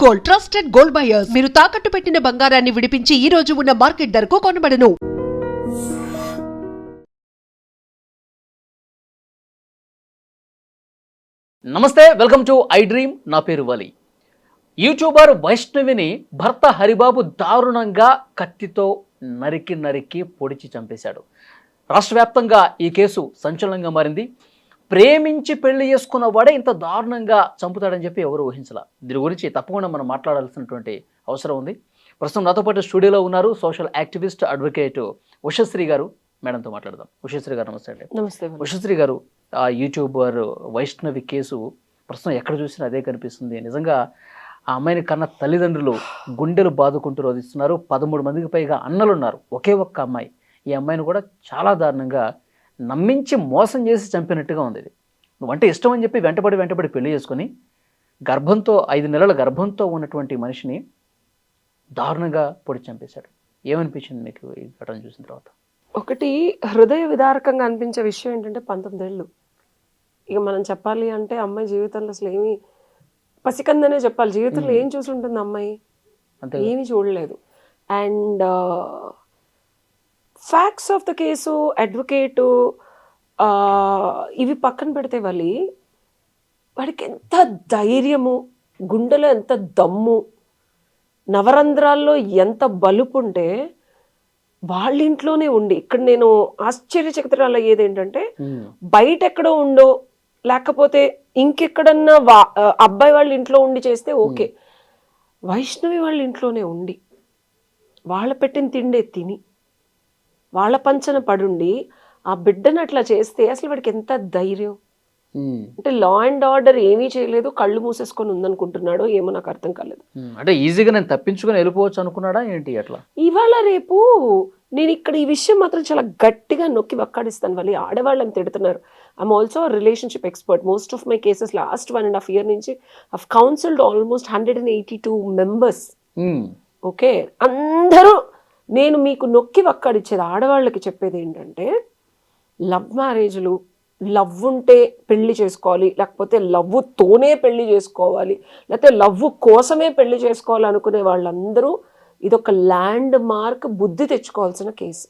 Gold, trusted gold buyers. మీరు తాకట్టు పెట్టిన బంగారాన్ని విడిపించి ఈ రోజు ఉన్న మార్కెట్ ధరకు కొనబడను. నమస్తే, వెల్కమ్ టు ఐ డ్రీమ్. నా పేరు వలి. యూట్యూబర్ వైష్ణవిని భర్త హరిబాబు దారుణంగా కత్తితో నరికి పొడిచి చంపేశాడు. రాష్ట్ర వ్యాప్తంగా ఈ కేసు సంచలనంగా మారింది. ప్రేమించి పెళ్లి చేసుకున్న వాడే ఇంత దారుణంగా చంపుతాడని చెప్పి ఎవరు ఊహించలా. దీని గురించి తప్పకుండా మనం మాట్లాడాల్సినటువంటి అవసరం ఉంది. ప్రస్తుతం నాతో పాటు స్టూడియోలో ఉన్నారు సోషల్ యాక్టివిస్ట్, అడ్వకేట్ ఉషశ్రీ గారు. మేడంతో మాట్లాడదాం. ఉషశ్రీ గారు నమస్తే అండి. నమస్తే. ఉషశ్రీ గారు, ఆ యూట్యూబర్ వైష్ణవి కేసు ప్రస్తుతం ఎక్కడ చూసినా అదే కనిపిస్తుంది. నిజంగా ఆ అమ్మాయిని కన్న తల్లిదండ్రులు గుండెలు బాదుకుంటూ రోధిస్తున్నారు. 13 మందికి పైగా అన్నలు ఉన్నారు, ఒకే ఒక్క అమ్మాయి. ఈ అమ్మాయిని కూడా చాలా దారుణంగా నమ్మించి మోసం చేసి చంపినట్టుగా ఉంది. ఇది నువ్వంటే ఇష్టం అని చెప్పి వెంటబడి పెళ్లి చేసుకొని గర్భంతో 5 నెలల గర్భంతో ఉన్నటువంటి మనిషిని దారుణంగా పొడి చంపేశాడు. ఏమనిపించింది మీకు ఈ ఘటన చూసిన తర్వాత? ఒకటి హృదయ విదారకంగా అనిపించే విషయం ఏంటంటే 19 ఏళ్ళు. ఇక మనం చెప్పాలి అంటే అమ్మాయి జీవితంలో అసలు ఏమీ పసికందనే చెప్పాలి. జీవితంలో ఏం చూసి ఉంటుంది అమ్మాయి? ఏమీ చూడలేదు. And facts of the case, advocate, ఇవి పక్కన పెడితే వాడికి ఎంత ధైర్యము, గుండెలో ఎంత దమ్ము, నవరంధ్రాల్లో ఎంత బలుపు ఉంటే వాళ్ళ ఇంట్లోనే ఉండి, ఇక్కడ నేను ఆశ్చర్యచకితురాలు అయ్యేది ఏంటంటే బయట ఎక్కడో ఉండో లేకపోతే ఇంకెక్కడన్నా అబ్బాయి వాళ్ళ ఇంట్లో ఉండి చేస్తే ఓకే, వైష్ణవి వాళ్ళ ఇంట్లోనే ఉండి వాళ్ళ పెట్టిన తిండే తిని వాళ్ళ పంచన పడుండి ఆ బిడ్డను అట్లా చేస్తే అసలు వాడికి ఎంత ధైర్యం. అంటే లా అండ్ ఆర్డర్ ఏమీ చేయలేదు, కళ్ళు మూసేసుకొని ఉందనుకుంటున్నాడో ఏమో నాకు అర్థం కాలేదు. అంటే ఈజీగా నేను తప్పించుకొని వెళ్ళిపోవచ్చు అనుకున్నాడా ఏంటి? అట్లా ఇవాళ రేపు నేను ఇక్కడ ఈ విషయం మాత్రం చాలా గట్టిగా నొక్కి వక్కాడిస్తాను. వాళ్ళు ఆడవాళ్ళని తిడుతున్నారు. I'm also relationship expert. Most of my cases last 1.5 years నుంచి I've counselled almost 182 members. Okay, అందరూ నేను మీకు నొక్కి వక్కాడిచ్చేది ఆడవాళ్ళకి చెప్పేది ఏంటంటే, లవ్ మ్యారేజ్లు, లవ్ ఉంటే పెళ్లి చేసుకోవాలి, లేకపోతే లవ్తోనే పెళ్లి చేసుకోవాలి, లేకపోతే లవ్ కోసమే పెళ్లి చేసుకోవాలి అనుకునే వాళ్ళందరూ ఇదొక ల్యాండ్ మార్క్, బుద్ధి తెచ్చుకోవాల్సిన కేసు,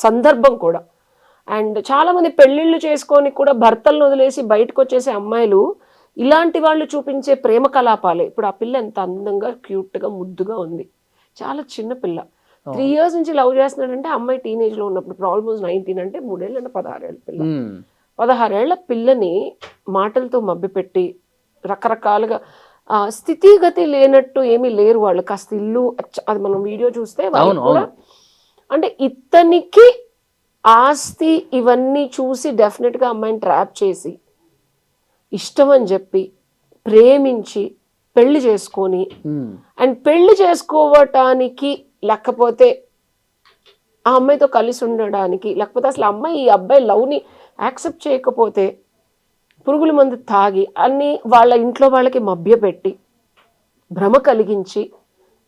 సందర్భం కూడా. అండ్ చాలామంది పెళ్ళిళ్ళు చేసుకొని కూడా భర్తలను వదిలేసి బయటకు వచ్చేసే అమ్మాయిలు ఇలాంటి వాళ్ళు చూపించే ప్రేమ కలాపాలే. ఇప్పుడు ఆ పిల్ల ఎంత అందంగా, క్యూట్గా, ముద్దుగా ఉంది. చాలా చిన్న పిల్ల, 3 years నుంచి లవ్ చేస్తున్నాడంటే అమ్మాయి టీనేజ్లో ఉన్నప్పుడు, ఇప్పుడు ఆల్మోస్ట్ 19 అంటే 3 ఏళ్ళు అంటే 16 ఏళ్ళ పిల్ల. 16 ఏళ్ల పిల్లని మాటలతో మభ్యపెట్టి రకరకాలుగా స్థితిగతి లేనట్టు ఏమీ లేరు వాళ్ళు. కాస్త ఇల్లు, అది మనం వీడియో చూస్తే వాళ్ళు కూడా అంటే ఇతనికి ఆస్తి ఇవన్నీ చూసి డెఫినెట్గా అమ్మాయిని ట్రాప్ చేసి ఇష్టం అని చెప్పి ప్రేమించి పెళ్లి చేసుకొని, అండ్ పెళ్లి చేసుకోవటానికి లేకపోతే ఆ అమ్మాయితో కలిసి ఉండడానికి, లేకపోతే అసలు అమ్మాయి ఈ అబ్బాయి లవ్ని యాక్సెప్ట్ చేయకపోతే పురుగుల మందు తాగి అన్ని వాళ్ళ ఇంట్లో వాళ్ళకి మభ్యపెట్టి భ్రమ కలిగించి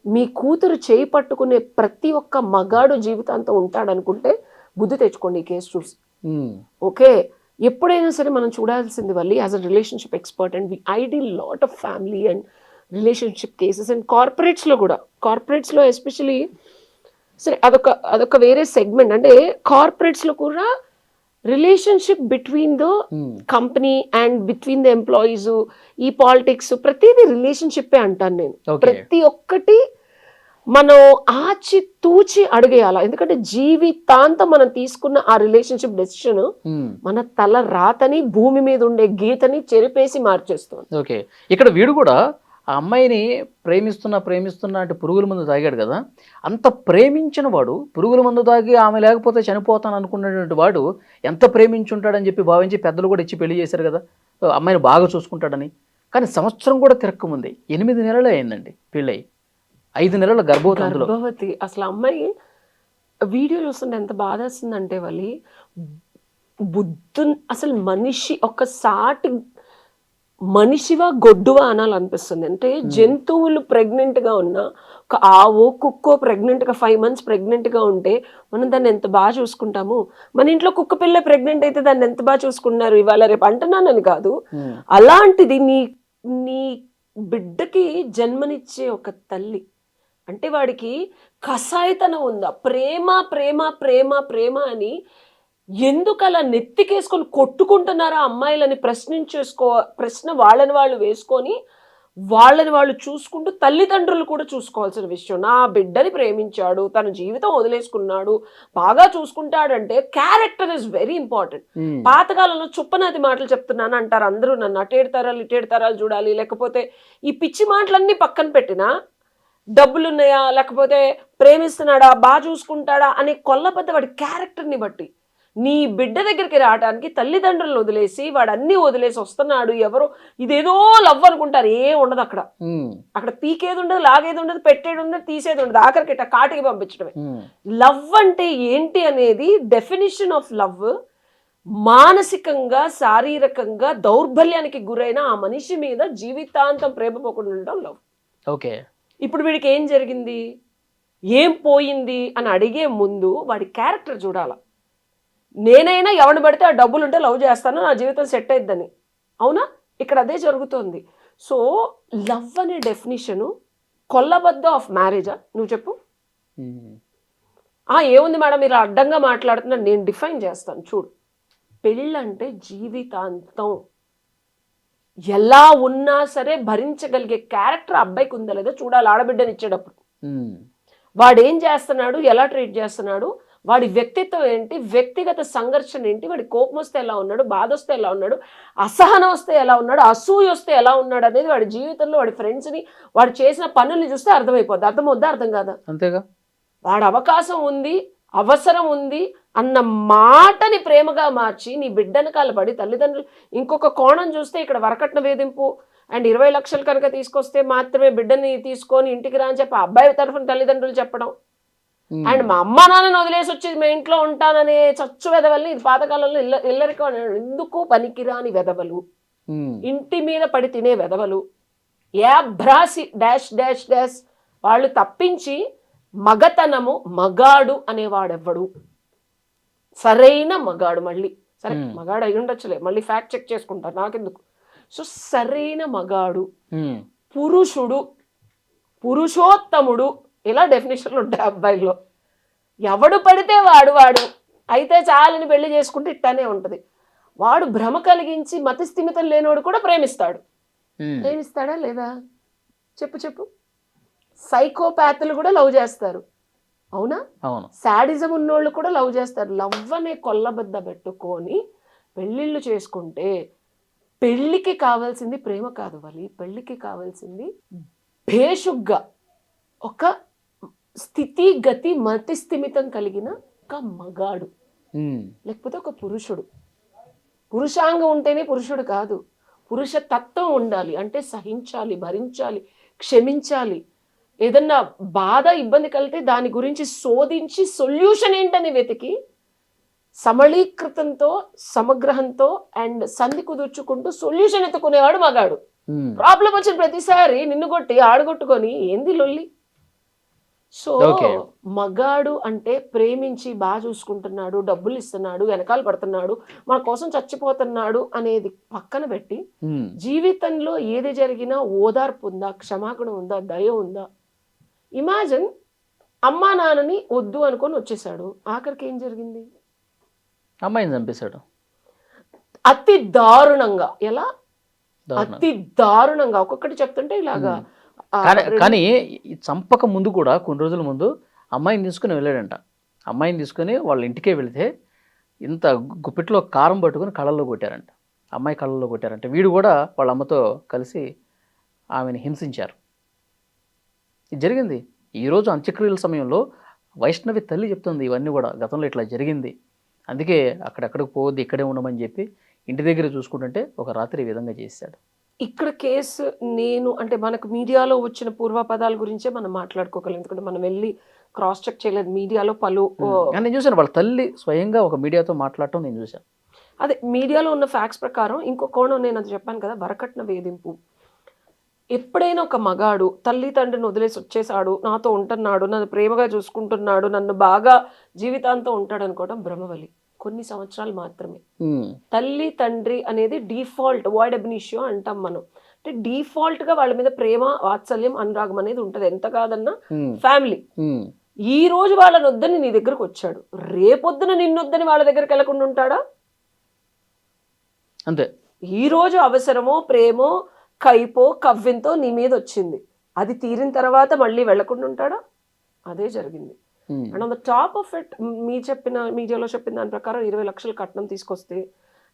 మీ కూతురు చేయి పట్టుకునే ప్రతి ఒక్క మగాడు జీవితాంతం ఉంటాడనుకుంటే బుద్ధి తెచ్చుకోండి ఈ కేసు చూసి. ఓకే, ఎప్పుడైనా సరే మనం చూడాల్సింది Valli as a relationship expert, and I deal lot of family and relationship cases. And కార్పొరేట్స్లో కూడా, కార్పొరేట్స్లో ఎస్పెషలీ సరే అదొక వేరే సెగ్మెంట్. అంటే కార్పొరేట్స్లో కూడా relationship between the company and between the employees, ఈ పాలిటిక్స్, ప్రతిదీ రిలేషన్షిప్పే అంటాను నేను. ప్రతి ఒక్కటి మనం ఆచి తూచి అడిగేయాల. ఎందుకంటే జీవితాంతం మనం తీసుకున్న ఆ రిలేషన్షిప్ డెసిషన్ మన తల రాతని, భూమి మీద ఉండే గీతని చెరిపేసి మార్చేస్తుంది. ఓకే, ఇక్కడ వీడు కూడా ఆ అమ్మాయిని ప్రేమిస్తున్నా అంటే పురుగుల మందు తాగాడు కదా. అంత ప్రేమించిన వాడు పురుగుల మందు తాగి ఆమె లేకపోతే చనిపోతాను అనుకున్నటువంటి వాడు ఎంత ప్రేమించుంటాడని చెప్పి భావించి పెద్దలు కూడా ఇచ్చి పెళ్లి చేశారు కదా, అమ్మాయిని బాగా చూసుకుంటాడని. కానీ సంవత్సరం కూడా తిరక్కముంది 8 నెలలు అయిందండి పెళ్ళై, 5 నెలల గర్భవతి. అసలు అమ్మాయి వీడియో చూస్తుంటే ఎంత బాధ వస్తుందంటే వాళ్ళు అసలు మనిషి ఒక సాటి మనిషివా గొడ్డువా అనాలనిపిస్తుంది. అంటే జంతువులు ప్రెగ్నెంట్గా ఉన్నా, ఒక ఆవో కుక్కో ప్రెగ్నెంట్గా 5 months ప్రెగ్నెంట్గా ఉంటే మనం దాన్ని ఎంత బాగా చూసుకుంటాము. మన ఇంట్లో కుక్క పిల్ల ప్రెగ్నెంట్ అయితే దాన్ని ఎంత బాగా చూసుకుంటున్నారు ఇవాళ రేపు అంటున్నానని కాదు. అలాంటిది నీ బిడ్డకి జన్మనిచ్చే ఒక తల్లి అంటే వాడికి కసాయితనం ఉందా, ప్రేమ ప్రేమ ప్రేమ ప్రేమ అని ఎందుకు అలా నెత్తికేసుకొని కొట్టుకుంటున్నారా అమ్మాయిలని ప్రశ్న వాళ్ళని వాళ్ళు వేసుకొని వాళ్ళని వాళ్ళు చూసుకుంటూ తల్లిదండ్రులు కూడా చూసుకోవాల్సిన విషయం. నా బిడ్డని ప్రేమించాడు, తన జీవితం వదిలేసుకున్నాడు, బాగా చూసుకుంటాడంటే క్యారెక్టర్ ఇస్ వెరీ ఇంపార్టెంట్. పాతకాలంలో చుప్పనాది మాటలు చెప్తున్నాను అంటారు అందరూ, నన్ను అటేడు తరాలు చూడాలి, లేకపోతే ఈ పిచ్చి మాటలన్నీ పక్కన పెట్టినా డబ్బులున్నాయా, లేకపోతే ప్రేమిస్తున్నాడా, బాగా చూసుకుంటాడా అనే కొల్లబద్ద వాడి క్యారెక్టర్ని బట్టి నీ బిడ్డ దగ్గరికి రావడానికి తల్లిదండ్రులను వదిలేసి వాడు అన్ని వదిలేసి వస్తున్నాడు, ఎవరో ఇదేదో లవ్ అనుకుంటారు. ఏం ఉండదు అక్కడ. అక్కడ పీకేది ఉండదు, లాగేది ఉండదు, పెట్టేది ఉండదు, తీసేది ఉండదు, ఆఖరికి ఇట్లా కాటికి పంపించడమే. లవ్ అంటే ఏంటి అనేది డెఫినిషన్ ఆఫ్ లవ్ మానసికంగా శారీరకంగా దౌర్బల్యానికి గురైన ఆ మనిషి మీద జీవితాంతం ప్రేమ పోకుండా ఉండడం లవ్. ఓకే, ఇప్పుడు వీడికి ఏం జరిగింది, ఏం పోయింది అని అడిగే ముందు వాడి క్యారెక్టర్ చూడాల. నేనైనా ఎవరిని పడితే ఆ డబ్బులు ఉంటే లవ్ చేస్తాను, నా జీవితం సెట్ అయిద్దని. అవునా? ఇక్కడ అదే జరుగుతోంది. సో లవ్ అనే డెఫినిషను కొల్లబద్ద ఆఫ్ మ్యారేజా? నువ్వు చెప్పు. ఏముంది మేడం మీరు అడ్డంగా మాట్లాడుతున్నారు, నేను డిఫైన్ చేస్తాను చూడు. పెళ్ళంటే జీవితాంతం ఎలా ఉన్నా సరే భరించగలిగే క్యారెక్టర్ అబ్బాయికి ఉందా లేదా చూడాలి. ఆడబిడ్డని ఇచ్చేటప్పుడు వాడు ఏం చేస్తున్నాడు, ఎలా ట్రీట్ చేస్తున్నాడు, వాడి వ్యక్తిత్వం ఏంటి, వ్యక్తిగత సంఘర్షణ ఏంటి, వాడి కోపం వస్తే ఎలా ఉన్నాడు, బాధ వస్తే ఎలా ఉన్నాడు, అసహనం వస్తే ఎలా ఉన్నాడు, అసూయ వస్తే ఎలా ఉన్నాడు అనేది వాడి జీవితంలో వాడి ఫ్రెండ్స్ని వాడు చేసిన పనుల్ని చూస్తే అర్థమైపోద్ది. అర్థమవుద్దా? అర్థం కాదా? అంతేగా. వాడు అవకాశం ఉంది, అవసరం ఉంది అన్న మాటని ప్రేమగా మార్చి నీ బిడ్డను కాలపడి తల్లిదండ్రులు ఇంకొక కోణం చూస్తే ఇక్కడ వరకట్న వేధింపు అండ్ 20 లక్షలు కనుక తీసుకొస్తే మాత్రమే బిడ్డని తీసుకొని ఇంటికి రా అని చెప్పి అబ్బాయి తరఫున తల్లిదండ్రులు చెప్పడం. అండ్ మా అమ్మ నాన్నని వదిలేసి వచ్చి మా ఇంట్లో ఉంటాననే చచ్చు వెదవల్ని ఇది పాతకాలంలో ఇల్లరికో ఎందుకు పనికిరాని వెదవలు, ఇంటి మీద పడి తినే వెదవలు, యాభ్రాసి డాష్ డాష్ డాష్ వాళ్ళు తప్పించి మగతనము మగాడు అనేవాడెవ్వడు. సరైన మగాడు, మళ్ళీ సరే మగాడు అయి ఉండొచ్చులే, మళ్ళీ ఫ్యాక్ట్ చెక్ చేసుకుంటారు నాకెందుకు. సో సరైన మగాడు, పురుషుడు, పురుషోత్తముడు, ఇలా డెఫినేషన్లు ఉంటాయి అబ్బాయిల్లో. ఎవడు పడితే వాడు అయితే చాలని పెళ్లి చేసుకుంటే ఇట్టానే ఉంటుంది. వాడు భ్రమ కలిగించి మతిస్థిమితం లేనివాడు కూడా ప్రేమిస్తాడు. ప్రేమిస్తాడా లేదా చెప్పు. సైకోపాత్లు కూడా లవ్ చేస్తారు. అవునా? శాడిజం ఉన్నోళ్ళు కూడా లవ్ చేస్తారు. లవ్ అనే కొల్లబద్ద పెట్టుకొని పెళ్ళిళ్ళు చేసుకుంటే పెళ్ళికి కావాల్సింది ప్రేమ కాదు వలి, పెళ్ళికి కావాల్సింది భేషుగ్గా ఒక స్థితి గతి మతిస్థిమితం కలిగిన ఒక మగాడు, లేకపోతే ఒక పురుషుడు. పురుషాంగం ఉంటేనే పురుషుడు కాదు, పురుష తత్వం ఉండాలి. అంటే సహించాలి, భరించాలి, క్షమించాలి. ఏదన్నా బాధ ఇబ్బంది కలిగితే దాని గురించి శోధించి సొల్యూషన్ ఏంటని వెతికి సమళీకృతంతో సమగ్రహంతో అండ్ సంధి కుదుర్చుకుంటూ సొల్యూషన్ ఎత్తుకునేవాడు మగాడు. ప్రాబ్లం వచ్చిన ప్రతిసారి నిన్ను కొట్టి ఆడగొట్టుకొని ఏంది లొల్లి. సో మగాడు అంటే ప్రేమించి బాగా చూసుకుంటున్నాడు, డబ్బులు ఇస్తున్నాడు, వెనకాల పడుతున్నాడు, మన కోసం చచ్చిపోతున్నాడు అనేది పక్కన పెట్టి జీవితంలో ఏది జరిగినా ఓదార్పు ఉందా, క్షమాగుణం ఉందా, దయ ఉందా. ఇమాజిన్ అమ్మా నాన్నని వద్దు అనుకొని వచ్చేసాడు, ఆఖరికి ఏం జరిగింది, అమ్మాయిని చంపేశాడు అతి దారుణంగా. ఎలా? అతి దారుణంగా. ఒక్కొక్కటి చెప్తుంటే ఇలాగా. కానీ చంపక ముందు కూడా కొన్ని రోజుల ముందు అమ్మాయిని తీసుకుని వెళ్ళాడంట. అమ్మాయిని తీసుకుని వాళ్ళ ఇంటికే వెళితే ఇంత గుప్పిట్లో కారం పట్టుకుని కళ్ళల్లో కొట్టారంట, అమ్మాయి కళ్ళల్లో కొట్టారంట. వీడు కూడా వాళ్ళ అమ్మతో కలిసి ఆమెను హింసించారు. ఇది జరిగింది ఈరోజు అంత్యక్రియల సమయంలో. వైష్ణవి తల్లి చెప్తుంది ఇవన్నీ కూడా గతంలో ఇట్లా జరిగింది, అందుకే అక్కడెక్కడికి పోవద్దు, ఇక్కడే ఉండమని చెప్పి ఇంటి దగ్గర చూసుకుంటుంటే ఒక రాత్రి ఈ విధంగా చేశాడు. ఇక్కడ కేసు నేను అంటే మనకు మీడియాలో వచ్చిన పూర్వపదాల గురించే మనం మాట్లాడుకోగలం, ఎందుకంటే మనం వెళ్ళి క్రాస్ చెక్ చేయలేదు. మీడియాలో పలు నేను చూసాను, వాళ్ళ తల్లి స్వయంగా ఒక మీడియాతో మాట్లాడటం నేను చూసాను. అదే మీడియాలో ఉన్న ఫ్యాక్ట్స్ ప్రకారం. ఇంకో కోణం నేను అది చెప్పాను కదా, వరకట్న వేధింపు. ఎప్పుడైనా ఒక మగాడు తల్లి తండ్రిని వదిలేసి వచ్చేసాడు, నాతో ఉంటున్నాడు, నన్ను ప్రేమగా చూసుకుంటున్నాడు, నన్ను బాగా జీవితాంతం ఉంటాడు అనుకోవడం భ్రమవలి. కొన్ని సంవత్సరాలు మాత్రమే. తల్లి తండ్రి అనేది డిఫాల్ట్ వాయిడ్ అబినిషియో అంటాం మనం. అంటే డిఫాల్ట్ గా వాళ్ళ మీద ప్రేమ, వాత్సల్యం, అనురాగం అనేది ఉంటది, ఎంత కాదన్నా ఉమ్, ఫ్యామిలీ. ఉమ్, ఈ రోజు వాళ్ళని వద్దని నీ దగ్గరకు వచ్చాడు, రేపొద్దున నిన్నొద్దని వాళ్ళ దగ్గరికి వెళ్ళకుండా ఉంటాడా? అంతే. ఈ రోజు అవసరమో ప్రేమో కైపో కవ్వింతో నీ మీద వచ్చింది, అది తీరిన తర్వాత మళ్ళీ వెళ్లకుండా ఉంటాడా? అదే జరిగింది. Um, and on the top of it, మీడియాలో చెప్పిన దాని ప్రకారం 20 లక్షలు కట్నం తీసుకొస్తే,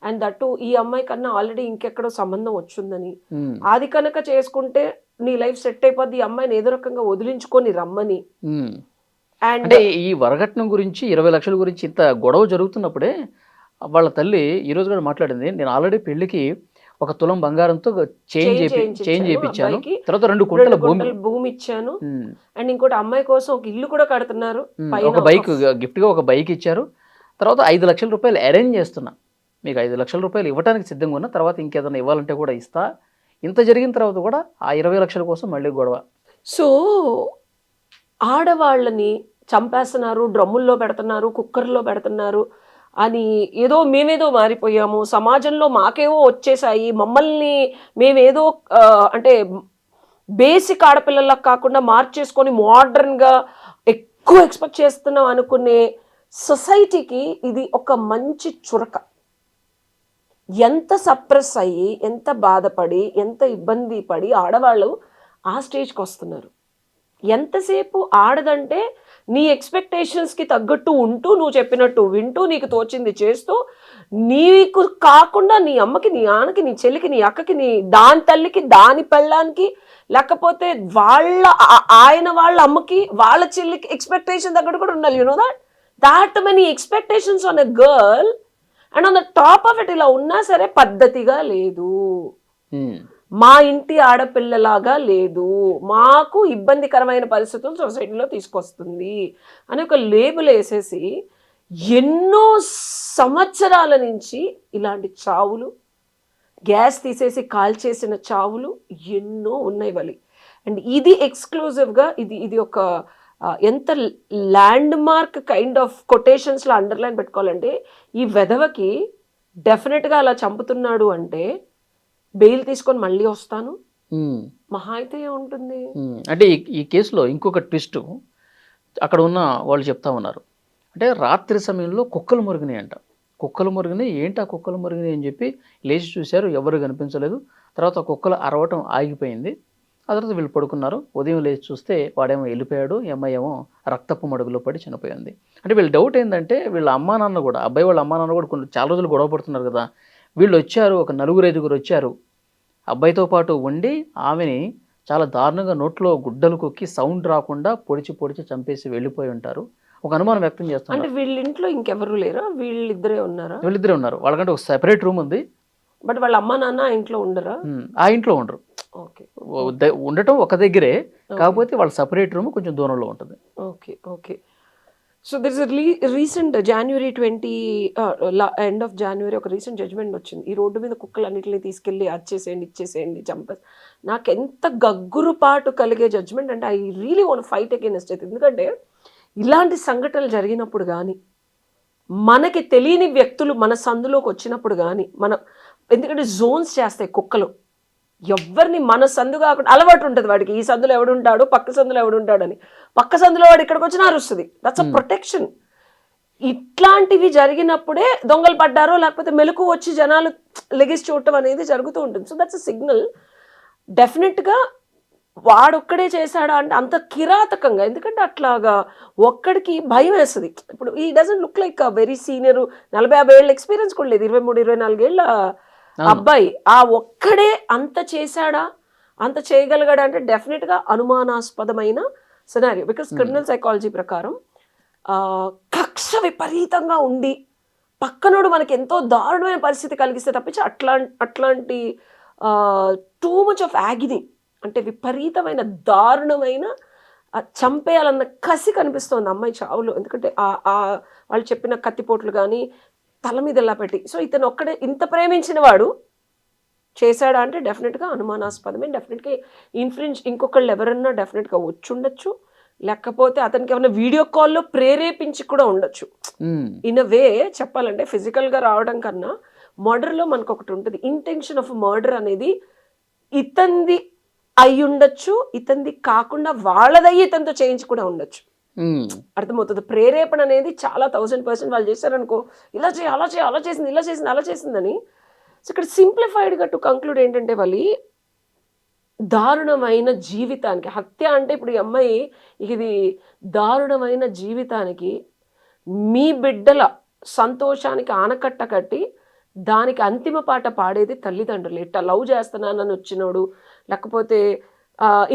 అండ్ దట్టు ఈ అమ్మాయి కన్నా ఆల్రెడీ ఇంకెక్కడో సంబంధం వచ్చిందని, ఉమ్, అది కనుక చేసుకుంటే నీ లైఫ్ సెట్ అయిపోద్ది, ఈ అమ్మాయిని ఏదో రకంగా వదిలించుకొని రమ్మని. ఉమ్. అండ్ అంటే ఈ వరకట్నం గురించి 20 లక్షల గురించి ఇంత గొడవ జరుగుతున్నప్పుడే వాళ్ళ తల్లి ఈ రోజు కూడా మాట్లాడింది, నేను ఆల్రెడీ పెళ్లికి 1 తులం బంగారంతో చేంజ్ చేయించాను, అబ్బాయికి తర్వాత 2 2 కుంటల గుంటల భూమి ఇచ్చాను, ఉమ్, అండ్ ఇంకోటి అమ్మాయి కోసం ఒక ఇల్లు కూడా కడుతున్నారు పైన. ఒక బైక్ గిఫ్ట్గా ఒక బైక్ ఇచ్చారు, తర్వాత 5 లక్షల రూపాయలు అరేంజ్ చేస్తున్నా, మీకు 5 లక్షల రూపాయలు ఇవ్వడానికి సిద్ధంగా ఉన్నా, తర్వాత ఇంకేదైనా ఇవ్వాలంటే కూడా ఇస్తా. ఇంత జరిగిన తర్వాత కూడా ఆ 20 లక్షల కోసం మళ్ళీ గొడవ. సో ఆడవాళ్ళని చంపేస్తున్నారు, డ్రమ్ముల్లో పెడుతున్నారు, కుక్కర్లో పెడుతున్నారు అని, ఏదో మేమేదో మారిపోయాము, సమాజంలో మాకేవో వచ్చేసాయి, మమ్మల్ని మేమేదో అంటే బేసిక్ ఆడపిల్లలా కాకుండా మార్చేసుకొని మోడర్న్గా ఎక్కువ ఎక్స్పెక్ట్ చేస్తున్నాం అనుకునే సొసైటీకి ఇది ఒక మంచి చురక. ఎంత సప్రెస్ అయ్యి, ఎంత బాధపడి, ఎంత ఇబ్బంది పడి ఆడవాళ్ళు ఆ స్టేజ్కి వస్తున్నారు. ఎంతసేపు ఆడదంటే నీ ఎక్స్పెక్టేషన్స్కి తగ్గట్టు ఉంటూ, నువ్వు చెప్పినట్టు వింటూ, నీకు తోచింది చేస్తూ, నీకు కాకుండా నీ అమ్మకి, నీ ఆనకి, నీ చెల్లికి, నీ అక్కకి, నీ దాని తల్లికి, దాని పెళ్ళానికి, లేకపోతే ఆయన వాళ్ళ అమ్మకి, వాళ్ళ చెల్లికి ఎక్స్పెక్టేషన్ తగ్గట్టు కూడా ఉండాలి. You know that many expectations on a girl, and on the top of it ఇలా ఉన్నా సరే పద్ధతిగా లేదు, మా ఇంటి ఆడపిల్లలాగా లేదు, మాకు ఇబ్బందికరమైన పరిస్థితులు సొసైటీలో తీసుకొస్తుంది అని ఒక లేబుల్ వేసేసి ఎన్నో సంవత్సరాల నుంచి ఇలాంటి చావులు, గ్యాస్ తీసేసి కాల్చేసిన చావులు ఎన్నో ఉన్నాయి వలి. అండ్ ఇది ఎక్స్క్లూజివ్గా ఇది ఒక ఎంత ల్యాండ్ మార్క్ కైండ్ ఆఫ్ కొటేషన్స్లో అండర్లైన్ పెట్టుకోవాలంటే, ఈ వెధవకి డెఫినెట్గా అలా చంపుతున్నాడు అంటే బెయిల్ తీసుకొని మళ్ళీ వస్తాను మహా అయితే ఉంటుంది. అంటే ఈ కేసులో ఇంకొక ట్విస్ట్ అక్కడ ఉన్న వాళ్ళు చెప్తా ఉన్నారు, అంటే రాత్రి సమయంలో కుక్కలు మురిగినాయి అంట. కుక్కలు మురిగినాయి, ఏంటి ఆ కుక్కలు మురిగినాయి అని చెప్పి లేచి చూశారు, ఎవరు కనిపించలేదు. తర్వాత కుక్కలు అరవటం ఆగిపోయింది, ఆ తర్వాత వీళ్ళు పడుకున్నారు. ఉదయం లేచి చూస్తే వాడేమో వెళ్ళిపోయాడు, అమ్మాయి ఏమో రక్తపు మడుగులో పడి చనిపోయింది. అంటే వీళ్ళ డౌట్ ఏంటంటే, వీళ్ళ అమ్మా నాన్న కూడా, అబ్బాయి వాళ్ళ అమ్మా నాన్న కూడా కొన్ని చాలా రోజులు గొడవ పడుతున్నారు కదా, వీళ్ళు వచ్చారు, ఒక 4-5 వచ్చారు, అబ్బాయితో పాటు ఉండి ఆమెని చాలా దారుణంగా నోట్లో గుడ్డలు కొక్కి సౌండ్ రాకుండా పొడిచి చంపేసి వెళ్ళిపోయి ఉంటారు. ఒక అనుమానం వ్యక్తం చేస్తున్నారు. అంటే వీళ్ళ ఇంట్లో ఇంకెవరు లేరా? వీళ్ళిద్దరే ఉన్నారా? వీళ్ళిద్దరే ఉన్నారు. వాళ్ళకంటే ఒక సెపరేట్ రూమ్ ఉంది. బట్ వాళ్ళ అమ్మా నాన్న ఆ ఇంట్లో ఉండరా? ఆ ఇంట్లో ఉండరు. ఓకే, ఉండటం ఒక దగ్గరే, కాకపోతే వాళ్ళ సెపరేట్ రూమ్ కొంచెం దూరంలో ఉంటుంది. Okay okay. So there is recent January 20 end of January ఒక రీసెంట్ జడ్జ్మెంట్ వచ్చింది. ఈ రోడ్డు మీద కుక్కలన్నింటినీ తీసుకెళ్ళి అచ్చేసేయండి, ఇచ్చేసేయండి, చంపేసి, నాకు ఎంత గగ్గురుపాటు కలిగే జడ్జ్మెంట్ అంటే I really want fight against it. ఎందుకంటే ఇలాంటి సంఘటనలు జరిగినప్పుడు కానీ, మనకి తెలియని వ్యక్తులు మన సందులోకి వచ్చినప్పుడు కానీ, ఎందుకంటే జోన్స్ చేస్తాయి కుక్కలు, ఎవరిని మన సందు కాకుండా అలవాటు ఉంటుంది వాడికి, ఈ సందులో ఎవడుంటాడు, పక్క సందులో ఎవడుంటాడని. పక్క సందులో వాడు ఇక్కడికి వచ్చినా అరుస్తుంది. That's a protection. ఇట్లాంటివి జరిగినప్పుడే దొంగలు పడ్డారో లేకపోతే మెలకు వచ్చి జనాలు లెగిసి చూడటం అనేది జరుగుతూ ఉంటుంది. So that's a signal. డెఫినెట్గా వాడొక్కడే చేశాడా అంటే అంత కిరాతకంగా, ఎందుకంటే అట్లాగా ఒక్కడికి భయం వేస్తుంది. ఇప్పుడు ఈ doesn't look like a very senior, 40-50 ఏళ్ళ ఎక్స్పీరియన్స్ కూడా లేదు, 23-24 ఏళ్ళ అబ్బాయి. ఆ ఒక్కడే అంత చేశాడా, అంత చేయగలిగాడా అంటే డెఫినెట్గా అనుమానాస్పదమైన సినారియో. బికాస్ క్రిమినల్ సైకాలజీ ప్రకారం కక్ష విపరీతంగా ఉండి పక్కనోడు మనకి ఎంతో దారుణమైన పరిస్థితి కలిగిస్తే తప్పించి అట్లాంటి టూ మచ్ ఆఫ్ యాగిని, అంటే విపరీతమైన దారుణమైన చంపేయాలన్న కసి కనిపిస్తోంది అమ్మాయి చావులో. ఎందుకంటే వాళ్ళు చెప్పిన కత్తిపోట్లు కానీ తల మీద ఎలా పెట్టి, సో ఇతను ఒక్కడే ఇంత ప్రేమించిన వాడు చేశాడా అంటే డెఫినెట్గా అనుమానాస్పదమే. డెఫినెట్గా ఇన్ఫ్లుయెన్స్ ఇంకొకళ్ళు ఎవరన్నా డెఫినెట్గా వచ్చి ఉండొచ్చు, లేకపోతే అతనికి ఏమైనా వీడియో కాల్లో ప్రేరేపించి కూడా ఉండొచ్చు. ఇన్ అ వే చెప్పాలంటే ఫిజికల్గా రావడం కన్నా మర్డర్లో మనకు ఒకటి ఉంటుంది, ఇంటెన్షన్ ఆఫ్ మర్డర్ అనేది ఇతంది అయి ఉండొచ్చు, ఇతంది కాకుండా వాళ్ళదయ్యి ఇతనితో చేయించి కూడా ఉండొచ్చు. అర్థమవుతుంది. ప్రేరేపణ అనేది చాలా 1000% వాళ్ళు చేశారనుకో, ఇలా చేయి అలా చేయి అలా చేసింది ఇలా చేసింది అలా చేసిందని. సో ఇక్కడ సింప్లిఫైడ్గా టు కంక్లూడ్ ఏంటంటే వాళ్ళు దారుణమైన జీవితానికి, హత్య అంటే ఇప్పుడు ఈ అమ్మాయి ఇది దారుణమైన జీవితానికి మీ బిడ్డల సంతోషానికి ఆనకట్ట కట్టి దానికి అంతిమ పాట పాడేది తల్లిదండ్రులు. ఇట్లా లవ్ చేస్తున్నానని వచ్చినోడు, లేకపోతే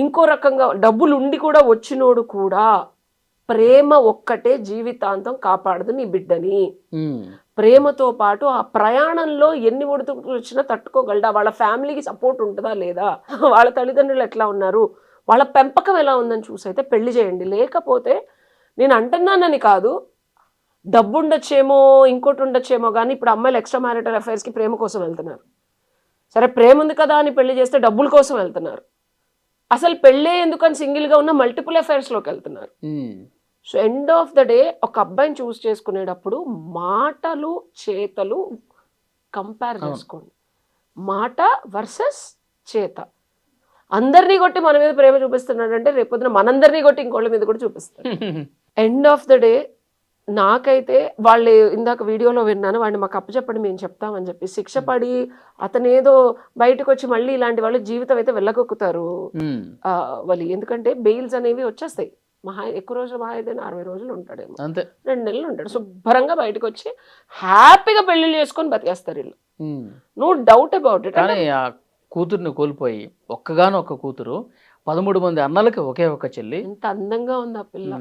ఇంకో రకంగా డబ్బులు ఉండి కూడా వచ్చినోడు కూడా ప్రేమ ఒక్కటే జీవితాంతం కాపాడదు నీ బిడ్డని. ప్రేమతో పాటు ఆ ప్రయాణంలో ఎన్ని ఒడిదుడుకులు వచ్చినా తట్టుకోగలడా, వాళ్ళ ఫ్యామిలీకి సపోర్ట్ ఉంటుందా లేదా, వాళ్ళ తల్లిదండ్రులు ఎట్లా ఉన్నారు, వాళ్ళ పెంపకం ఎలా ఉందని చూసైతే పెళ్లి చేయండి. లేకపోతే నేను అంటున్నానని కాదు, డబ్బు ఉండొచ్చేమో ఇంకోటి ఉండొచ్చేమో కానీ ఇప్పుడు అమ్మాయిలు ఎక్స్ట్రా మ్యారిటల్ అఫైర్స్కి ప్రేమ కోసం వెళ్తున్నారు. సరే ప్రేమ ఉంది కదా అని పెళ్లి చేస్తే డబ్బుల కోసం వెళ్తున్నారు. అసలు పెళ్ళే ఎందుకని సింగిల్గా ఉన్న మల్టిపుల్ అఫైర్స్లోకి వెళ్తున్నారు. So end of the day ఒక అబ్బాయిని చూస్ చేసుకునేటప్పుడు మాటలు చేతలు కంపేర్ చేసుకోండి. మాట వర్సెస్ చేత. అందరినీ కొట్టి మన మీద ప్రేమ చూపిస్తున్నాడంటే రేపొద్దున మనందరినీ కొట్టి ఇంకోళ్ళ మీద కూడా చూపిస్తాడు. ఎండ్ ఆఫ్ ద డే నాకైతే వాళ్ళు ఇందాక వీడియోలో విన్నాను, వాడిని మాకు అప్పచెప్పండి మేము చెప్తామని చెప్పి శిక్ష పడి అతనేదో బయటకు వచ్చి మళ్ళీ ఇలాంటి వాళ్ళు జీవితం అయితే వెళ్ళగొక్కుతారు వాళ్ళు. ఎందుకంటే బెయిల్స్ అనేవి వచ్చేస్తాయి. ఎక్కువ రోజులు మహా అయితే 60 రోజులు ఉంటాడేమో, 2 నెలలు ఉంటాడు. శుభ్రంగా బయటకు వచ్చి హ్యాపీగా పెళ్లిళ్ళు చేసుకొని బతికేస్తారు వీళ్ళు. No doubt about it. కానీ ఆ కూతుర్ని కోల్పోయి ఒక్కగానొక్క కూతురు, 13 మంది అన్నలకి ఒకే ఒక చెల్లి. ఎంత అందంగా ఉంది ఆ పిల్ల.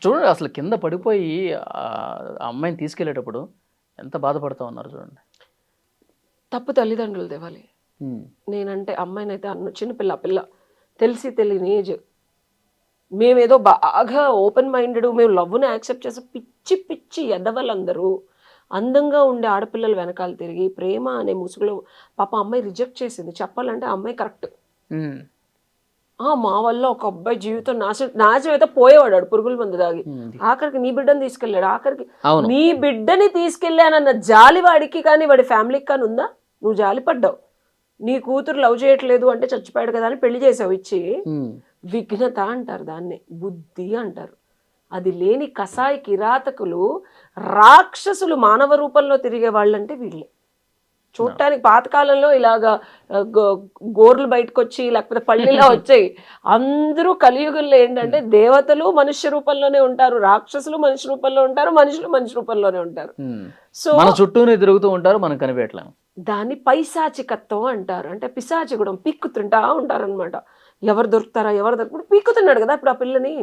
చూడండి అసలు కింద పడిపోయి ఆ అమ్మాయిని తీసుకెళ్లేటప్పుడు ఎంత బాధపడతా ఉన్నారు చూడండి. తప్పు తల్లిదండ్రులు తేవాలి. నేనంటే అమ్మాయిని అయితే చిన్నపిల్ల పిల్ల తెలిసి తెలియని ఏజ్, మేమేదో బాగా ఓపెన్ మైండెడ్, మేము లవ్ని యాక్సెప్ట్ చేసే పిచ్చి పిచ్చి ఎదవలందరూ అందంగా ఉండే ఆడపిల్లలు వెనకాల తిరిగి ప్రేమ అనే ముసుగులో పాప అమ్మాయి రిజెక్ట్ చేసింది. చెప్పాలంటే అమ్మాయి కరెక్ట్. మా వల్ల ఒక అబ్బాయి జీవితం నాశనం అయితే పోయేవాడు పురుగుల మందు దాగి. ఆఖరికి నీ బిడ్డని తీసుకెళ్ళాడు. ఆఖరికి నీ బిడ్డని తీసుకెళ్ళానన్న జాలి వాడికి కానీ వాడి ఫ్యామిలీకి కానీ ఉందా? నువ్వు జాలి పడ్డావు. నీ కూతురు లవ్ చేయట్లేదు అంటే చచ్చిపోయాడు కదా అని పెళ్లి చేసావు ఇచ్చి. విఘ్నత అంటారు దాన్ని, బుద్ధి అంటారు. అది లేని కసాయి కిరాతకులు రాక్షసులు మానవ రూపంలో తిరిగే వాళ్ళంటే వీళ్ళే. చూడటానికి పాతకాలంలో ఇలాగా గోర్లు బయటకు వచ్చి లేకపోతే పళ్ళిలా వచ్చాయి. అందరూ కలియుగంలో ఏంటంటే దేవతలు మనుష్య రూపంలోనే ఉంటారు, రాక్షసులు మనిషి రూపంలో ఉంటారు, మనుషులు మనిషి రూపంలోనే ఉంటారు. సో మన చుట్టూనే తిరుగుతూ ఉంటారు, మనం కనిపెట్టలేము. దాన్ని పైశాచికత్వం అంటారు. అంటే పిశాచిగుడం, పీక్కుతుంటా ఉంటారనమాట. ఎవరు దొరుకుతారా ఎవరు దొరుకు పీక్కుతున్నాడు కదా ఇప్పుడు ఆ పిల్లని.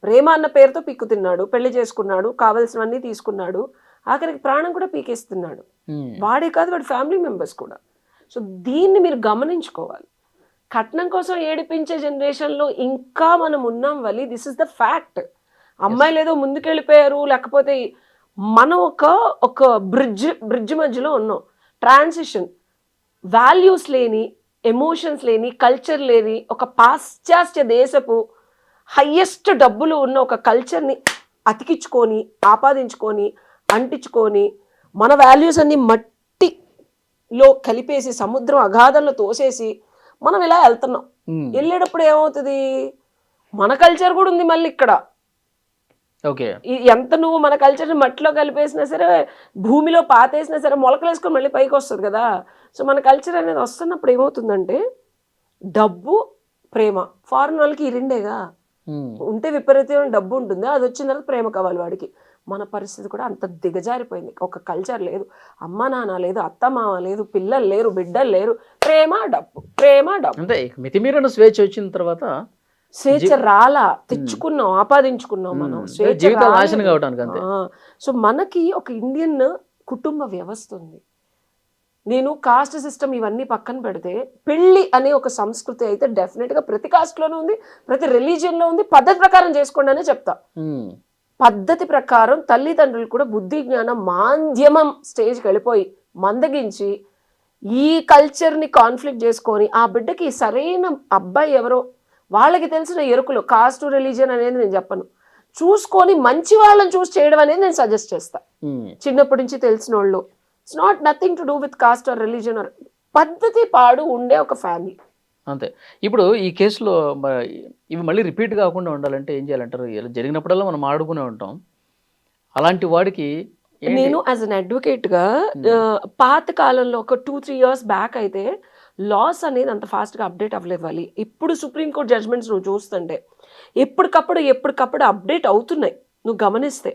ప్రేమ అన్న పేరుతో పీక్కుతున్నాడు, పెళ్లి చేసుకున్నాడు, కావలసినవన్నీ తీసుకున్నాడు, ఆఖరికి ప్రాణం కూడా పీకేస్తున్నాడు. వాడే కాదు వాడి ఫ్యామిలీ మెంబర్స్ కూడా. సో దీన్ని మీరు గమనించుకోవాలి. కట్నం కోసం ఏడిపించే జనరేషన్లో ఇంకా మనం ఉన్నాం Valli. This is the fact. అమ్మాయిలు ఏదో ముందుకెళ్ళిపోయారు, లేకపోతే మనం ఒక బ్రిడ్జ్ మధ్యలో ఉన్నాం. ట్రాన్సిషన్, వాల్యూస్ లేని, ఎమోషన్స్ లేని, కల్చర్ లేని ఒక పాశ్చాత్య దేశపు హయ్యెస్ట్ డబ్బులు ఉన్న ఒక కల్చర్ని అతికించుకొని ఆపాదించుకొని అంటించుకొని మన వాల్యూస్ అన్ని మట్టిలో కలిపేసి సముద్రం అగాధంలో తోసేసి మనం ఇలా వెళ్తున్నాం. వెళ్ళేటప్పుడు ఏమవుతుంది, మన కల్చర్ కూడా ఉంది మళ్ళీ ఇక్కడ. ఎంత నువ్వు మన కల్చర్ని మట్టిలో కలిపేసినా సరే, భూమిలో పాతేసినా సరే మొలకలు వేసుకొని మళ్ళీ పైకి వస్తుంది కదా. సో మన కల్చర్ అనేది వస్తున్నప్పుడు ఏమవుతుందంటే డబ్బు ప్రేమ. ఫారెన్ వాళ్ళకి ఈ రెండేగా ఉంటే విపరీతమైన డబ్బు ఉంటుంది, అది వచ్చిన తర్వాత ప్రేమ కావాలి వాడికి. మన పరిస్థితి కూడా అంత దిగజారిపోయింది. ఒక కల్చర్ లేదు, అమ్మ నాన్న లేదు, అత్త మామ లేదు, పిల్లలు లేరు, బిడ్డలు లేరు, ప్రేమ డబ్బు ప్రేమ డబ్బు. అంటే మితిమీరిన స్వేచ్ఛ వచ్చిన తర్వాత స్వేచ్ఛ రాలా, తెచ్చుకున్నాం, ఆపాదించుకున్నాం మనం స్వేచ్ఛ. సో మనకి ఒక ఇండియన్ కుటుంబ వ్యవస్థ ఉంది. నేను కాస్ట్ సిస్టమ్ ఇవన్నీ పక్కన పెడితే పెళ్ళి అనే ఒక సంస్కృతి అయితే డెఫినెట్గా ప్రతి కాస్ట్లోనూ ఉంది, ప్రతి రిలీజియన్లో ఉంది. పద్ధతి ప్రకారం చేసుకోండి అనే చెప్తా. పద్ధతి ప్రకారం తల్లిదండ్రులు కూడా బుద్ధి జ్ఞానం మాధ్యమం స్టేజ్కి వెళ్ళిపోయి మందగించి ఈ కల్చర్ని కాన్ఫ్లిక్ట్ చేసుకొని ఆ బిడ్డకి సరైన అబ్బాయి ఎవరో వాళ్ళకి తెలిసిన ఎరుకులు, కాస్ట్ రిలీజియన్ అనేది నేను చెప్పను, చూసుకొని మంచి వాళ్ళని చూస్ చేయడం అనేది నేను సజెస్ట్ చేస్తా. చిన్నప్పటి నుంచి తెలిసిన వాళ్ళు, it's not nothing to do with cost are religion are పద్ధతి పాడు ఉండే ఒక ఫ్యామిలీ. అంతే. ఇప్పుడు ఈ కేసులో ఇవి మళ్ళీ రిపీట్ కాకుండా ఉండాలంటే ఏం చేయాలంటారు? ఇలా జరిగినప్పుడల్లా మనం ఆడుకునే ఉంటాం. అలాంటి వాడికి ఏంటి? నేను యాజ్ అన్ అడ్వకేట్గా పాత కాలంలో ఒక 2-3 years బ్యాక్ అయితే లాస్ అనేది అంత ఫాస్ట్గా అప్డేట్ అవ్వాలి. ఇప్పుడు సుప్రీంకోర్టు జడ్జ్మెంట్స్ నువ్వు చూస్తుంటే ఎప్పటికప్పుడు అప్డేట్ అవుతున్నాయి నువ్వు గమనిస్తే.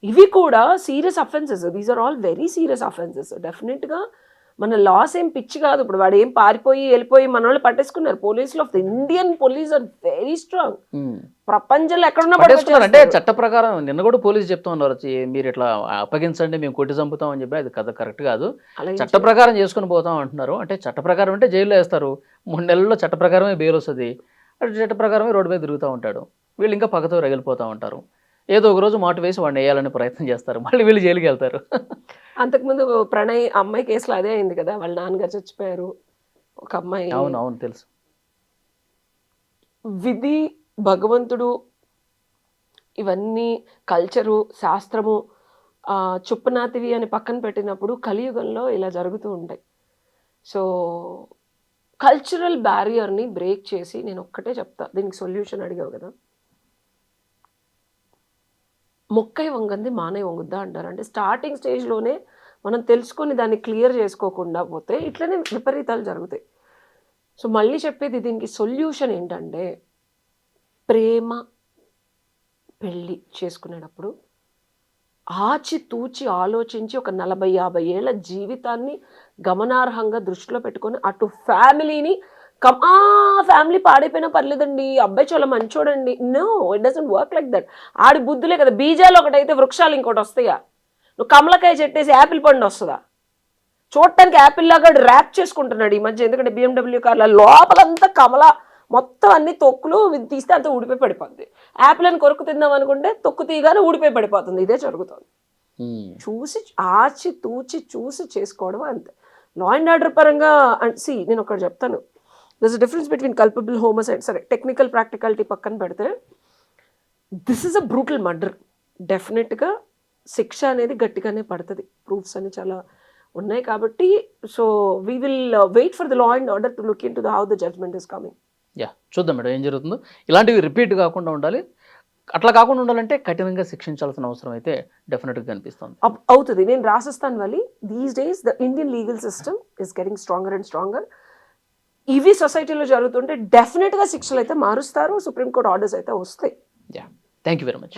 ఇవి కూడా serious offences. These are all very serious offences. డెఫినెట్గా మన లాస్ ఏం పిచ్చి కాదు. ఇప్పుడు వాడు ఏం పారిపోయి వెళ్ళిపోయి మన వాళ్ళు పట్టేసుకున్నారు. పోలీసులు of the Indian police are very strong. ప్రపంచంలో ఎక్కడున్నా అంటే చట్ట ప్రకారం నిన్న కూడా పోలీసు చెప్తా ఉన్నారు, మీరు ఇట్లా అప్పగించండి మేము కొట్టి చంపుతాం అని చెప్పి. అది కథ కరెక్ట్ కాదు. చట్ట ప్రకారం చేసుకుని పోతాం అంటున్నారు. అంటే చట్ట ప్రకారం అంటే జైల్లో వేస్తారు. 3 నెలల్లో చట్ట ప్రకారమే బెయిల్ వస్తుంది. అటు చట్ట ప్రకారమే రోడ్డు మీద తిరుగుతూ ఉంటాడు. వీళ్ళు ఇంకా పక్కతో రగిలిపోతూ ఉంటారు. ఏదో ఒక రోజు మాట వేసి వాడిని వేయాలని ప్రయత్నం చేస్తారు. మళ్ళీ వీళ్ళు జైలుకి వెళ్తారు. అంతకుముందు ప్రణయ్ అమ్మాయి కేసులో అదే అయింది కదా, వాళ్ళ నాన్నగారు చచ్చిపోయారు, ఒక అమ్మాయి. అవును తెలుసు. విధి, భగవంతుడు, ఇవన్నీ కల్చరు, శాస్త్రము చుప్పనాతివి అని పక్కన పెట్టినప్పుడు కలియుగంలో ఇలా జరుగుతూ ఉంటాయి. సో కల్చరల్ బ్యారియర్ని బ్రేక్ చేసి నేను ఒక్కటే చెప్తా, దీనికి సొల్యూషన్ అడిగావు కదా, మొక్కై వంగంది మానై వంగుద్దా అంటారు. అంటే స్టార్టింగ్ స్టేజ్లోనే మనం తెలుసుకొని దాన్ని క్లియర్ చేసుకోకుండా పోతే ఇట్లనే విపరీతాలు జరుగుతాయి. సో మళ్ళీ చెప్పేది దీనికి సొల్యూషన్ ఏంటంటే, ప్రేమ పెళ్ళి చేసుకునేటప్పుడు ఆచితూచి ఆలోచించి ఒక 40-50 ఏళ్ల జీవితాన్ని గమనార్హంగా దృష్టిలో పెట్టుకొని అటు ఫ్యామిలీని ఫ్యామిలీ పాడైపోయినా పర్లేదండి, అబ్బాయి చాలా మంచోడండి, no, it doesn't work like that. ఆడి బుద్ధులే కదా, బీజాలు ఒకటైతే వృక్షాలు ఇంకోటి వస్తాయా? నువ్వు కమలకాయ చెట్టేసి యాపిల్ పండు వస్తుందా? చూడటానికి యాపిల్ లాగా ర్యాప్ చేసుకుంటున్నాడు ఈ మధ్య. ఎందుకంటే BMW కార్ల లోపలంతా కమల మొత్తం అన్ని తొక్కులు తీస్తే అంతా ఊడిపోయి పడిపోతుంది. యాపిల్ అని కొరకు తిందాం అనుకుంటే తొక్కు తీయగానే ఊడిపోయి పడిపోతుంది. ఇదే జరుగుతుంది. చూసి చూసి చేసుకోవడం అంతే. లా అండ్ ఆర్డర్ పరంగా నేను ఒకటి చెప్తాను, there's a difference between culpable homicide. సరే, టెక్నికల్ ప్రాక్టికాలిటీ పక్కన పెడితే this is a brutal murder. డెఫినెట్గా శిక్ష అనేది గట్టిగానే పడుతుంది. ప్రూఫ్స్ అని చాలా ఉన్నాయి కాబట్టి. So we will wait for the law and order to look into how the judgement is coming. చూద్దాం మేడం ఏం జరుగుతుందో. ఇలాంటివి రిపీట్ కాకుండా ఉండాలి. అట్లా కాకుండా ఉండాలంటే కఠినంగా శిక్షించాల్సిన అవసరం అయితే డెఫినెట్గా కనిపిస్తుంది. అవుతుంది. నేను రాసిస్తాను Valli, these days the Indian legal system is getting stronger and stronger. ఇవి సొసైటీలో జరుగుతుంటే డెఫినెట్గా శిక్షలు అయితే మారుస్తారు. సుప్రీంకోర్టు ఆర్డర్స్ అయితే వస్తాయి. Thank you very much.